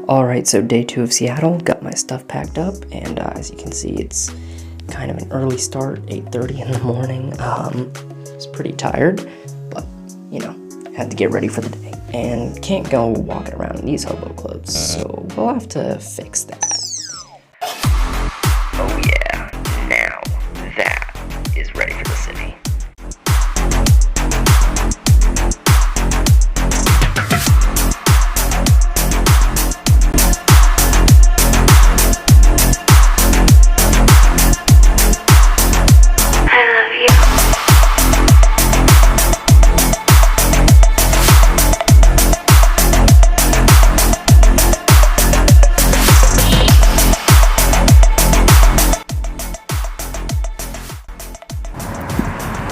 Alright, so day 2 of Seattle, got my stuff packed up, and as you can see, it's kind of an early start, 8:30 in the morning. It's pretty tired, but, you know, had to get ready for the day. And can't go walking around in these hobo clothes, so we'll have to fix that. Oh yeah, now that is ready for the city.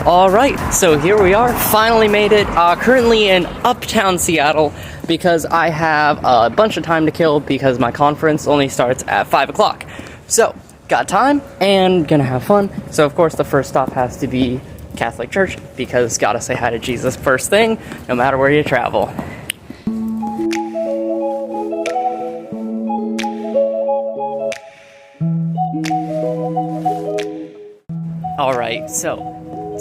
Alright, so here we are, finally made it, currently in uptown Seattle, because I have a bunch of time to kill because my conference only starts at 5 o'clock. So, got time, and gonna have fun, so of course the first stop has to be Catholic Church, because gotta say hi to Jesus first thing, no matter where you travel. Alright, so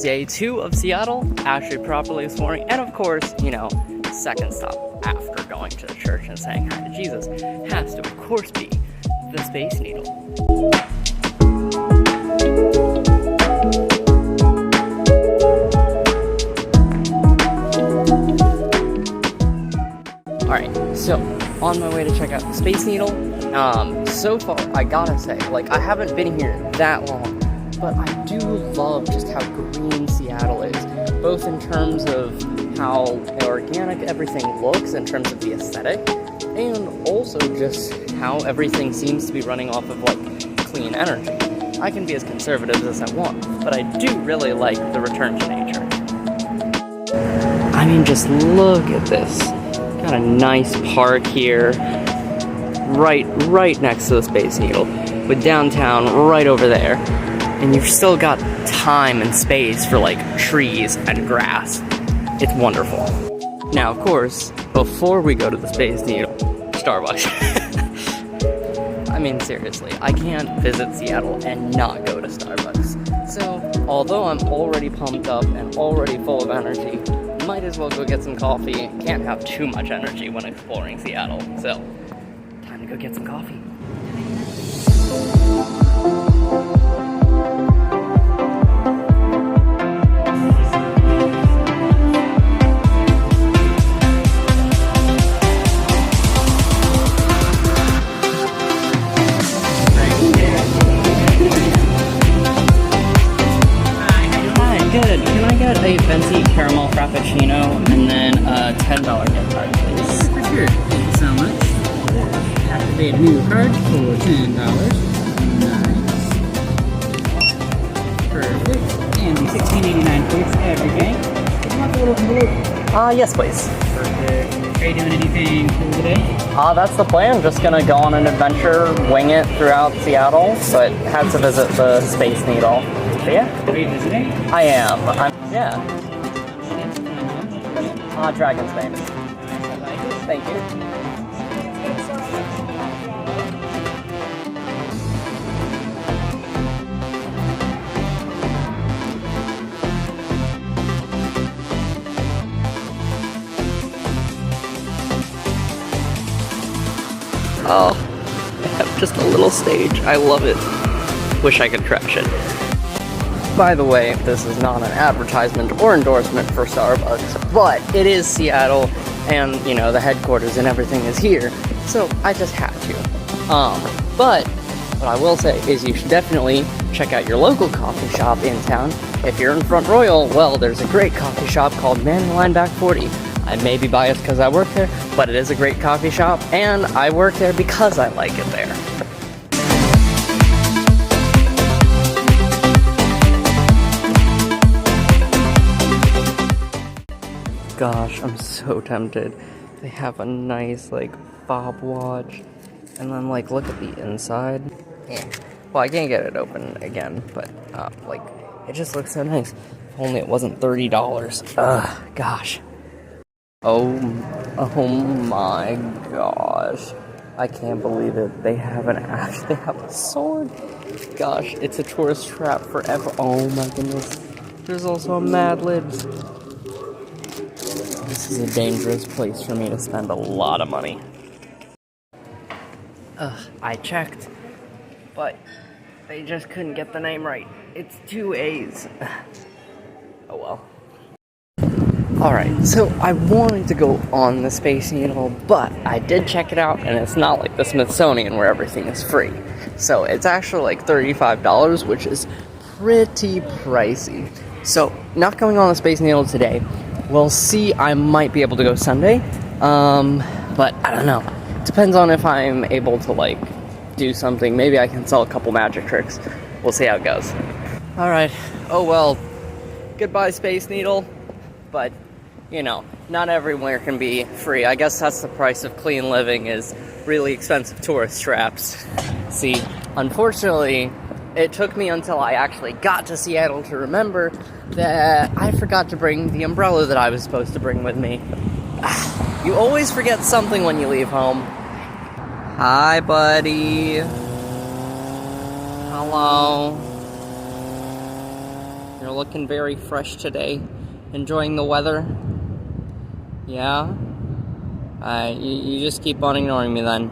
day 2 of Seattle, actually properly this morning, and of course, you know, second stop after going to the church and saying hi to Jesus has to, of course, be the Space Needle. Alright, so on my way to check out the Space Needle. So far, I gotta say, like, I haven't been here that long, but I do love just how green Seattle is, both in terms of how organic everything looks in terms of the aesthetic, and also just how everything seems to be running off of, like, clean energy. I can be as conservative as I want, but I do really like the return to nature. I mean, just look at this. Got a nice park here, right next to the Space Needle, with downtown right over there. And you've still got time and space for, like, trees and grass. It's wonderful. Now, of course, before we go to the Space Needle, Starbucks. I mean, seriously, I can't visit Seattle and not go to Starbucks. So, although I'm already pumped up and already full of energy, might as well go get some coffee. Can't have too much energy when exploring Seattle. So, time to go get some coffee. Good. Can I get a venti caramel frappuccino and then a $10 gift card, please? For sure. Thank you so much. Activate new card for $10. Nice. Perfect. And the $16.89 please. Everything. Do you want the little envelope? Yes, please. Perfect. Are you doing anything cool today? That's the plan. Just gonna go on an adventure, wing it throughout Seattle, but had to visit the Space Needle. But yeah. Are you visiting? I am. Yeah. Dragonsbane. Nice, I like it. Thank you. Oh, I have just a little stage. I love it. Wish I could crash it. By the way, this is not an advertisement or endorsement for Starbucks, but it is Seattle, and, you know, the headquarters and everything is here, so I just have to. But what I will say is you should definitely check out your local coffee shop in town. If you're in Front Royal, well, there's a great coffee shop called Man in Line Back 40. I may be biased because I work there, but it is a great coffee shop, and I work there because I like it there. Gosh, I'm so tempted. They have a nice, like, fob watch, and then, like, look at the inside. Yeah. Well, I can't get it open again, but, like, it just looks so nice. If only it wasn't $30. Ugh, gosh. Oh my gosh. I can't believe it. They have an axe. They have a sword. Gosh, it's a tourist trap forever. Oh my goodness. There's also a Mad Libs. This is a dangerous place for me to spend a lot of money. I checked, but they just couldn't get the name right. It's 2 A's. Oh well. Alright, so I wanted to go on the Space Needle, but I did check it out, and it's not like the Smithsonian where everything is free. So it's actually like $35, which is pretty pricey. So, not going on the Space Needle today. We'll see, I might be able to go Sunday, but I don't know. Depends on if I'm able to, like, do something. Maybe I can sell a couple magic tricks. We'll see how it goes. Alright, oh well. Goodbye, Space Needle. But, you know, not everywhere can be free. I guess that's the price of clean living, is really expensive tourist traps. See, unfortunately, it took me until I actually got to Seattle to remember that I forgot to bring the umbrella that I was supposed to bring with me. You always forget something when you leave home. Hi, buddy. Hello. You're looking very fresh today. Enjoying the weather? Yeah? You just keep on ignoring me then.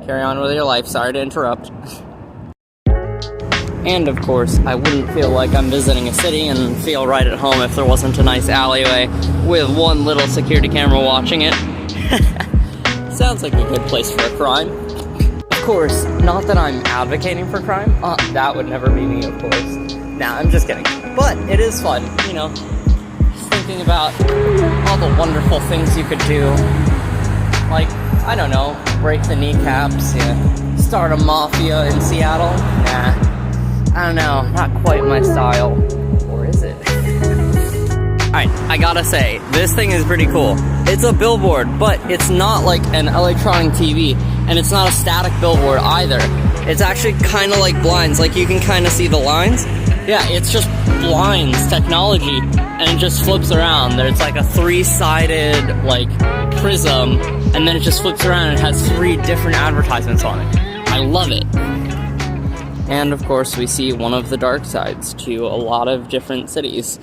Carry on with your life. Sorry to interrupt. And of course, I wouldn't feel like I'm visiting a city and feel right at home if there wasn't a nice alleyway with one little security camera watching it. Sounds like a good place for a crime. Of course, not that I'm advocating for crime. That would never be me, of course. Nah, I'm just kidding. But it is fun, you know. Just thinking about all the wonderful things you could do. Like, I don't know, break the kneecaps, yeah. Start a mafia in Seattle. Nah. I don't know, not quite my style. Or is it? Alright, I gotta say, this thing is pretty cool. It's a billboard, but it's not like an electronic TV, and it's not a static billboard either. It's actually kind of like blinds, like you can kind of see the lines. Yeah, it's just blinds technology, and it just flips around. There's like a 3-sided, like, prism, and then it just flips around and it has 3 different advertisements on it. I love it. And of course, we see one of the dark sides to a lot of different cities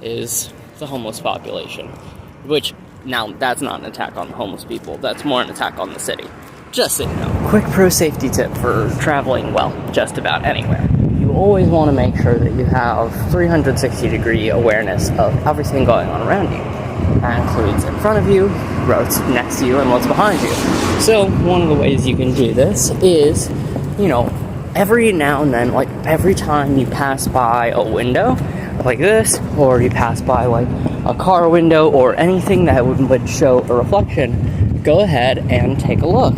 is the homeless population. Which, now, that's not an attack on the homeless people. That's more an attack on the city. Just so you know. Quick pro safety tip for traveling, well, just about anywhere. You always want to make sure that you have 360-degree awareness of everything going on around you. That includes in front of you, what's next to you, and what's behind you. So, one of the ways you can do this is, you know, every now and then, like every time you pass by a window like this, or you pass by like a car window or anything that would show a reflection, go ahead and take a look,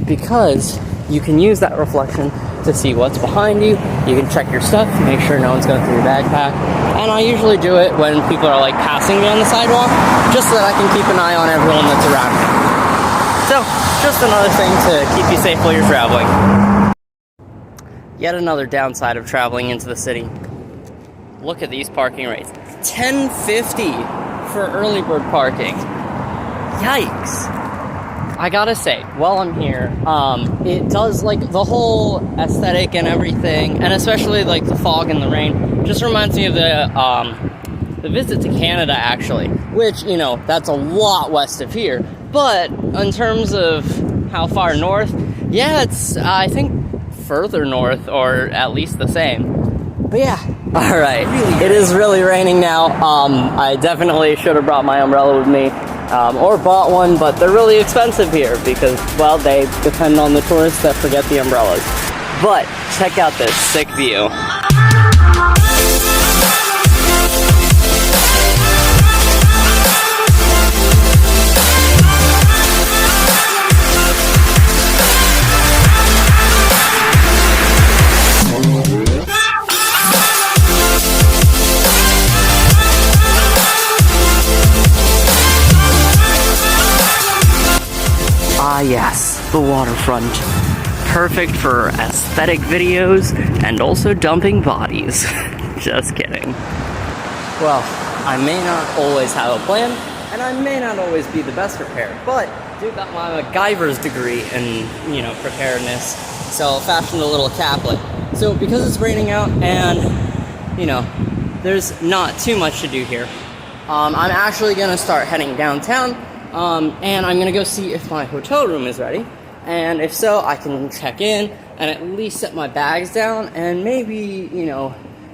because you can use that reflection to see what's behind you. You can check your stuff, make sure no one's going through your backpack, and I usually do it when people are like passing me on the sidewalk, just so that I can keep an eye on everyone that's around me. So, just another thing to keep you safe while you're traveling. Yet another downside of traveling into the city. Look at these parking rates. $10.50 for early bird parking. Yikes. I gotta say, while I'm here, it does, like, the whole aesthetic and everything, and especially, like, the fog and the rain, just reminds me of the visit to Canada, actually, which, you know, that's a lot west of here. But in terms of how far north, yeah, it's, I think, further north, or at least the same. But yeah, alright, it is really raining now. I definitely should have brought my umbrella with me, or bought one, but they're really expensive here because, well, they depend on the tourists that forget the umbrellas. But check out this sick view. Ah yes, the waterfront. Perfect for aesthetic videos and also dumping bodies. Just kidding. Well, I may not always have a plan, and I may not always be the best prepared, but Dude got my MacGyver's degree in, you know, preparedness. So fashioned a little caplet. So because it's raining out and, you know, there's not too much to do here, I'm actually gonna start heading downtown, and I'm gonna go see if my hotel room is ready. And if so, I can check in and at least set my bags down and maybe, you know,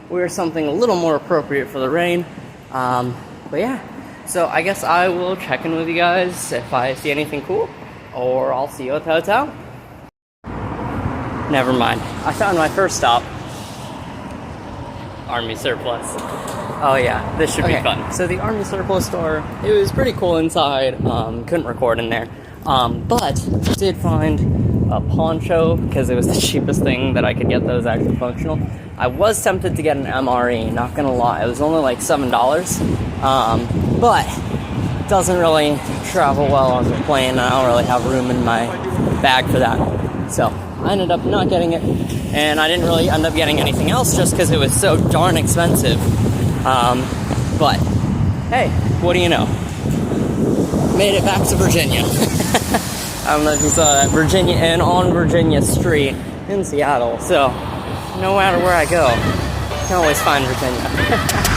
wear something a little more appropriate for the rain. But yeah, so I guess I will check in with you guys if I see anything cool, or I'll see you at the hotel. Never mind. I found my first stop. Army surplus. Oh yeah, this should be fun. So the Army surplus store, it was pretty cool inside. Couldn't record in there. But did find a poncho because it was the cheapest thing that I could get that was actually functional. I was tempted to get an MRE, not gonna lie. It was only like $7. But doesn't really travel well on the plane, and I don't really have room in my bag for that. So I ended up not getting it, and I didn't really end up getting anything else just because it was so darn expensive. But hey, what do you know? Made it back to Virginia. I don't know if you saw that. Virginia Inn on Virginia Street in Seattle. So no matter where I go, I can always find Virginia.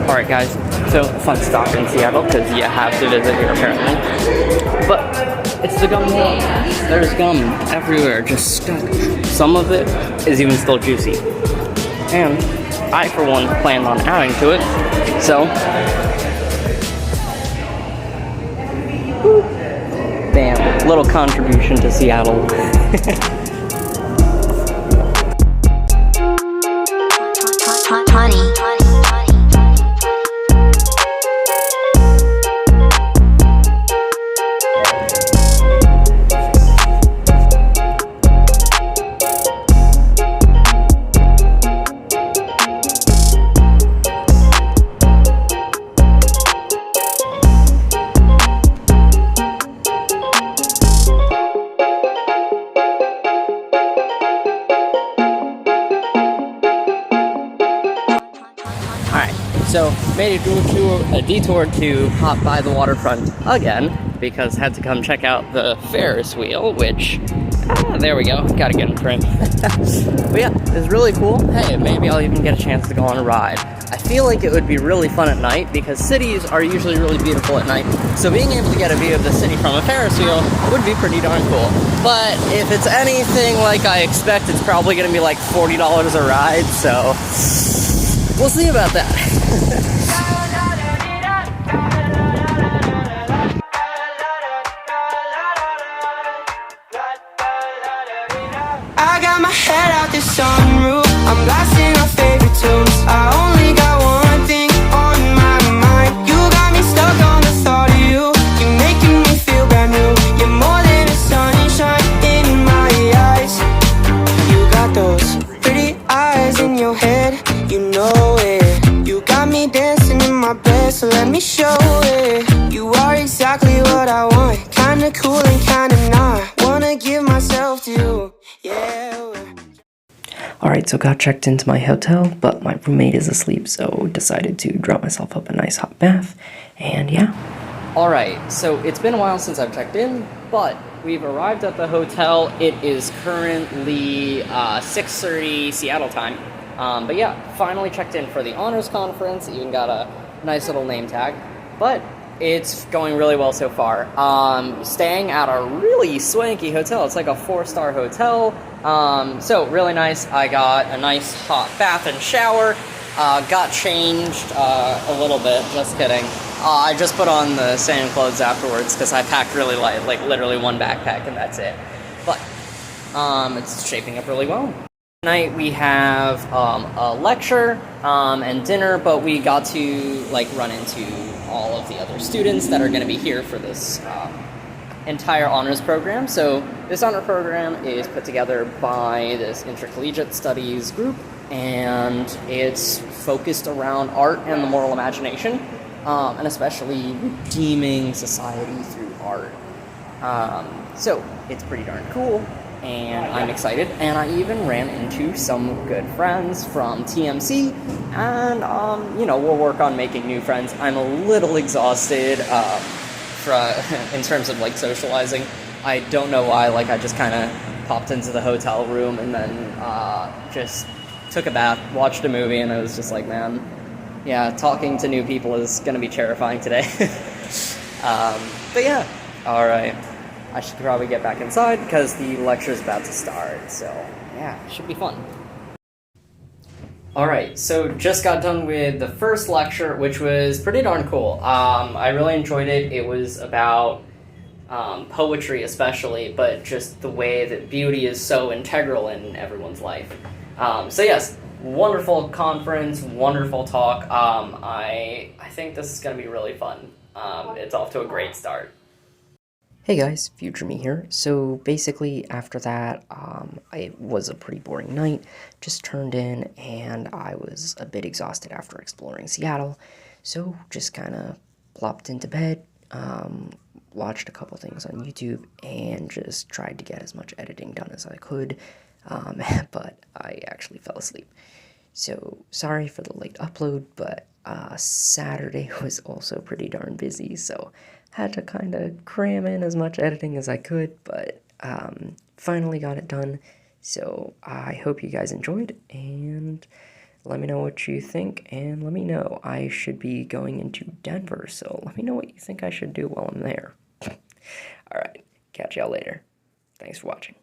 Alright guys, so fun stop in Seattle because you have to visit here apparently. But it's the gum wall. There's gum everywhere, just stuck. Some of it is even still juicy. And I for one planned on adding to it, so bam, little contribution to Seattle. So made a detour to hop by the waterfront again because had to come check out the Ferris wheel, which there we go, gotta get in frame. But yeah, it's really cool. Hey, maybe I'll even get a chance to go on a ride. I feel like it would be really fun at night because cities are usually really beautiful at night. So being able to get a view of the city from a Ferris wheel would be pretty darn cool. But if it's anything like I expect, it's probably gonna be like $40 a ride, so we'll see about that. I got my head out the sunroof, I'm blasting our favorite tunes. I only got one thing on my mind. You got me stuck on the thought of you. You're making me feel brand new. You're more than a sunshine in my eyes. You got those pretty eyes in your head, you know it. You got me dancing in my bed, so let me show it. You are exactly what I want, kinda cool and kinda not. Wanna give myself to you, yeah. Alright, so got checked into my hotel, but my roommate is asleep, so decided to draw myself up a nice hot bath, and yeah. Alright, so it's been a while since I've checked in, but we've arrived at the hotel. It is currently 6:30 Seattle time. But yeah, finally checked in for the honors conference, even got a nice little name tag, but it's going really well so far. Staying at a really swanky hotel. It's like a 4-star hotel. So really nice. I got a nice hot bath and shower. Got changed a little bit, just kidding. I just put on the same clothes afterwards because I packed really light, like literally one backpack and that's it. But it's shaping up really well. Tonight we have a lecture and dinner, but we got to like run into all of the other students that are going to be here for this entire honors program. So this honor program is put together by this intercollegiate studies group, and it's focused around art and the moral imagination, and especially redeeming society through art. So it's pretty darn cool, and I'm excited, and I even ran into some good friends from TMC, and you know, we'll work on making new friends. I'm a little exhausted in terms of like socializing. I don't know why, like I just kind of popped into the hotel room and then just took a bath, watched a movie, and I was just like, man, yeah, talking to new people is gonna be terrifying today. But yeah, alright. I should probably get back inside because the lecture's about to start, so yeah, it should be fun. Alright, so just got done with the first lecture, which was pretty darn cool. I really enjoyed it. It was about poetry especially, but just the way that beauty is so integral in everyone's life. So yes, wonderful conference, wonderful talk. I think this is going to be really fun. It's off to a great start. Hey guys, Future Me here. So basically after that, it was a pretty boring night, just turned in, and I was a bit exhausted after exploring Seattle, so just kind of plopped into bed, watched a couple things on YouTube, and just tried to get as much editing done as I could, but I actually fell asleep. So sorry for the late upload, but Saturday was also pretty darn busy, so had to kind of cram in as much editing as I could, but finally got it done. So I hope you guys enjoyed, and let me know what you think, and let me know. I should be going into Denver, so let me know what you think I should do while I'm there. Alright, catch y'all later. Thanks for watching.